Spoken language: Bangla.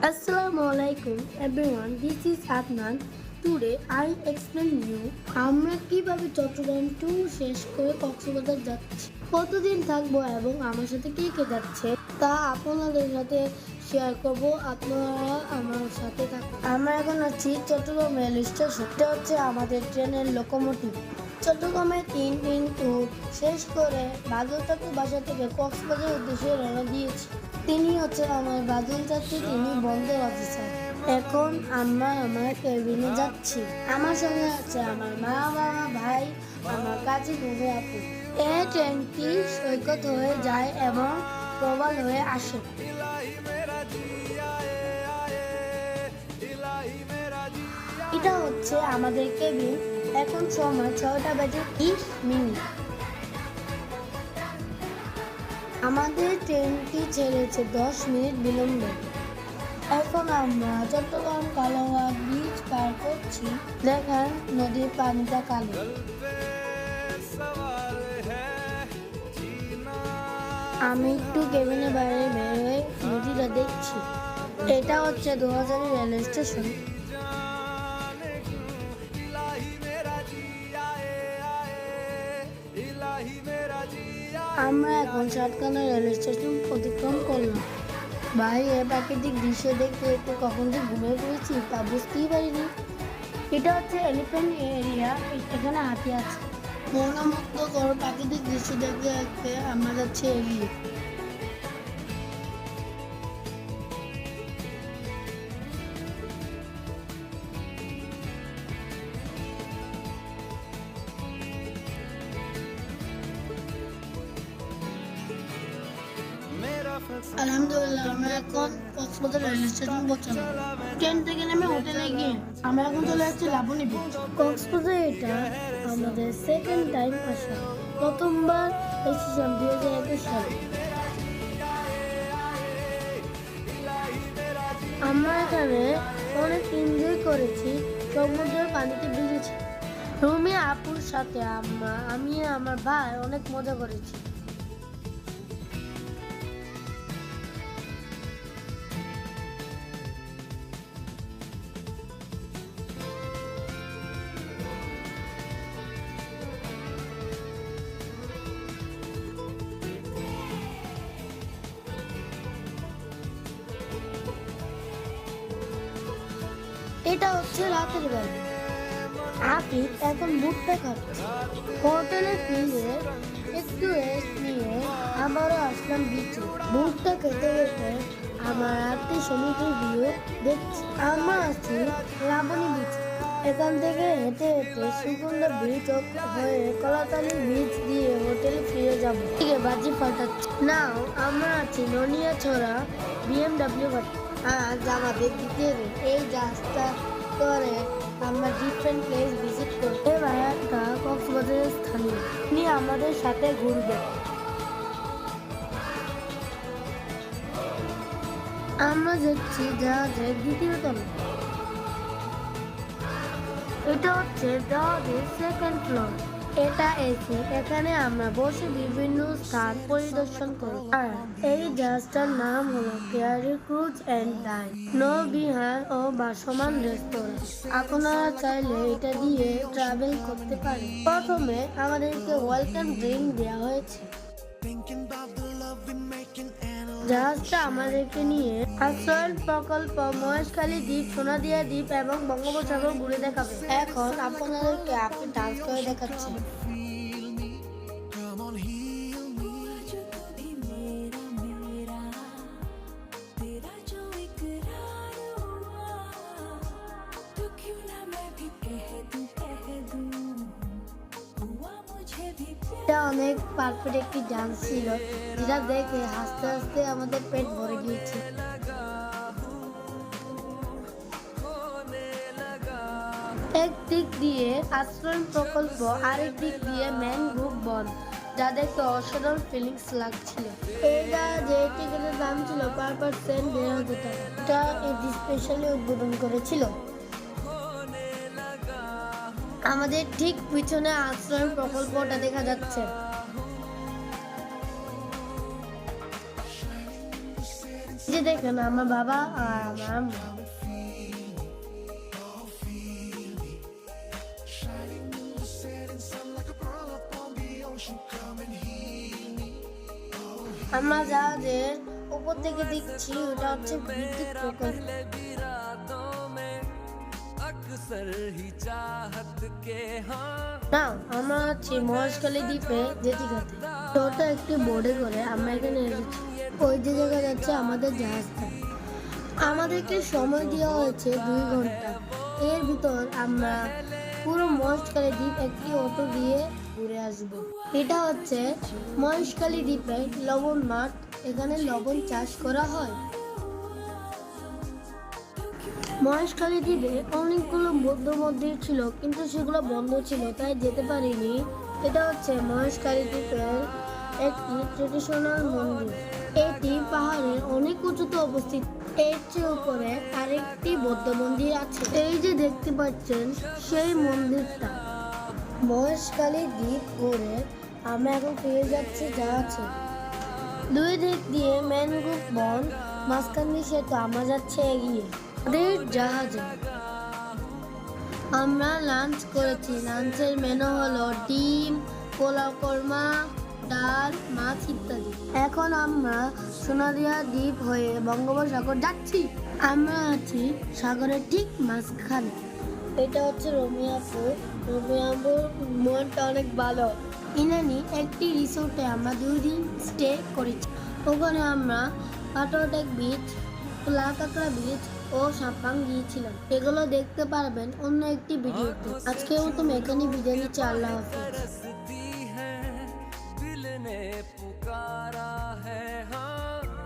Assalamualaikum everyone, this is Adnan. Today I explain you আমরা কিভাবে চট্টগ্রাম ট্যুর শেষ করে কক্সবাজার যাচ্ছি, কতদিন থাকবো এবং আমার সাথে কে কে যাচ্ছে তা আপনাদের সাথে শেয়ার করব। আপনারা আমার সাথে থাকুন। আমরা এখন আছি চট্টগ্রাম রেল স্টেশন। এটা হচ্ছে আমাদের ট্রেনের লোকোমোটিভ। চট্টগ্রামে 3 দিন ট্যুর শেষ করে বাদল চাচু বাসা থেকে কক্সবাজার উদ্দেশ্যে রওনা দিয়েছি। তিনি হচ্ছে আমার বাদল চাচু, তিনি বন্দর অফিসার। এখন আমরা আমার কেবিনে যাচ্ছি। আমার সঙ্গে আছে আমার মা, বাবা, ভাই, আমার কাছে ঘুরে আপু। এই ট্রেনটি সৈকত হয়ে যায় এবং প্রবাল হয়ে আসে। এটা হচ্ছে আমাদের কেবিন। এখন সময় 6:20। আমাদের ট্রেনটি ছেড়েছে 10 মিনিট বিলম্বে। এখন আমরা চট্টগ্রাম কালোয়া বিচ পার করছি। দেখেন নদীর পানিটা কালো। আমি একটু কেবিনের বাইরে বের হয়ে নদীটা দেখছি। এটা হচ্ছে 2000 রেল স্টেশন। আমরা এখন সাতকানা রেল স্টেশন অতিক্রম করলাম। ভাই, এ প্রাকৃতিক দৃশ্য দেখতে দেখতে কখন যে ঘুমিয়ে পড়েছি তা বুঝতেই পারিনি। এটা হচ্ছে এলিফ্যান্ট এরিয়া, এখানে হাতি আছে। মনোমুগ্ধকর প্রাকৃতিক দৃশ্য দেখতে দেখতে আমরা যাচ্ছি এগিয়ে। আলহামদুলিল্লাহ, আমরা এখন কক্সবাজার রেল স্টেশন পৌঁছালাম। ট্রেন থেকে নেমে হোটেলে গিয়ে আমরা এখন চলে যাচ্ছি লাবণী বিচ। কক্সবাজার এটা আমাদের সেকেন্ড টাইম আসা। প্রথমবার এসেছিলাম 2021 সালে। আমরা এখানে অনেক এনজয় করেছি, সমুদ্রের পানিতে ভিজেছি। রুমি আপুর সাথে আমি আমার ভাই অনেক মজা করেছি। এটা হচ্ছে রাতের বেলা। আফিফ এখন ভুট্টা খাচ্ছে। হোটেলে ফিরে একটু রেস্ট নিয়ে আবারও আসলাম বিচে। ভুট্টা খেতে খেতে আমার রাতে সমুদ্রের ভিউ দেখছি। আমরা আছি লাবণী বিচ। এখান থেকে হেঁটে হেঁটে সুগন্ধা বিচ হয়ে কলাতলি বিচ দিয়ে হোটেলে ফিরে যাবো। ঠিক আছে, বাজি ফাটাচ্ছি। নাও আমরা আছি ননিয়াছড়া BMW ঘাট। আজ আমাদের দ্বিতীয় দিন। এই রাস্তা করে আমরা ডিফারেন্ট প্লেস ভিজিট করি। এই ভাইয়াটা কক্সবাজারের স্থানীয়, তিনি আমাদের সাথে ঘুরবে। আমরা যাচ্ছি জাহাজের দ্বিতীয় তলা। এটা হচ্ছে জাহাজের সেকেন্ড ফ্লোর। এটা এসি। এখানে আমরা বসে বিভিন্ন স্থান পরিদর্শন করি। আর এই জাহাজটার নাম হলো কেয়ারি ক্রুজ এন্ড ডাইন নৌবিহার ও ভাসমান রেস্তোরাঁ। আপনারা চাইলে এটা দিয়ে ট্রাভেল করতে পারেন। প্রথমে আমাদেরকে ওয়েলকাম ড্রিঙ্ক দেওয়া হয়েছে। জাহাজটা আমাদেরকে নিয়ে আশ্রয়ণ প্রকল্প, মহেশখালী দ্বীপ, সোনাদিয়া দ্বীপ এবং বঙ্গোপসাগর ঘুরে দেখাবে। এখন আপনাদেরকে আপনি ডান্স করে দেখাচ্ছেন। এটা অনেক পারফেক্ট একটি ডান্স ছিল, যেটা দেখে হাসতে হাসতে আমাদের পেট ভরে গিয়েছে। এক দিক দিয়ে আশ্রয়ণ প্রকল্প, আরেক দিক দিয়ে ম্যানগ্রোভ বন, যা দেখতে অসাধারণ ফিলিংস লাগছিল। এটা যে টিকিটের দাম ছিল পার পার্সন 1,500 টাকা। এটা এটি স্পেশালি উদ্বোধন করেছিল। আমাদের ঠিক পিছনে আশ্রয়ণ প্রকল্পটা দেখা যাচ্ছে। যে দেখেন আমার বাবা আর আমার আম্মু। আমরা জাহাজের উপর থেকে দেখছি ওটা হচ্ছে বিদ্যুৎ প্রকল্প। না, আমরা আছি মহেশখালী দ্বীপে জেটিঘাটে। ওটা একটি বোর্ডে করে আমরা এখানে এসেছি। ওই যে জায়গা যাচ্ছে আমাদের জাহাজটা। আমাদেরকে সময় দেওয়া হয়েছে 2 ঘন্টা। এর ভিতর আমরা পুরো মহেশখালী দ্বীপ একটি অটো দিয়ে ঘুরে আসব। এটা হচ্ছে মহেশখালী দ্বীপের লবণ মাঠ। এখানে লবণ চাষ করা হয়। মহেশখালী দ্বীপে অনেকগুলো বৌদ্ধ মন্দির ছিল, কিন্তু সেগুলো বন্ধ ছিল, তাই যেতে পারিনি। এটা হচ্ছে মহেশখালী দ্বীপের একটি ট্রেডিশনাল মন্দির। এটি পাহাড়ের অনেক উঁচুতে অবস্থিত। এর চেয়ে উপরে আরেকটি বৌদ্ধ মন্দির আছে। এই যে দেখতে পাচ্ছেন সেই মন্দিরটা। মহেশখালী দ্বীপ ঘুরে আমরা এখন ফিরে যাচ্ছি জাহাজে। 2 দিক দিয়ে ম্যানগ্রোভ বন, মাঝখান দিয়ে সেতু। আমরা যাচ্ছে এগিয়ে আমাদের জাহাজে। আমরা লাঞ্চ করেছি। লাঞ্চের মেনু হলো ডিম, পোলাও কোরমা, ডাল, মাছ ইত্যাদি। এখন আমরা সোনাদিয়া দ্বীপ হয়ে বঙ্গোপসাগর যাচ্ছি। আমরা আছি সাগরের ঠিক মাঝখানে। এটা হচ্ছে রমিয়াপুর। রমিয়াপুর মনটা অনেক ভালো। ইনানি একটি রিসোর্টে আমরা 2 দিন স্টে করেছি। ওখানে আমরা পাটরটেক বিচ, লাকাকড়া বিচ ও সাপাং গিয়েছিলাম। এগুলো দেখতে পারবেন অন্য একটি ভিডিওতে। আজকের মতো এখানে বিদায় নিচ্ছি। আল্লাহ হাফেজ।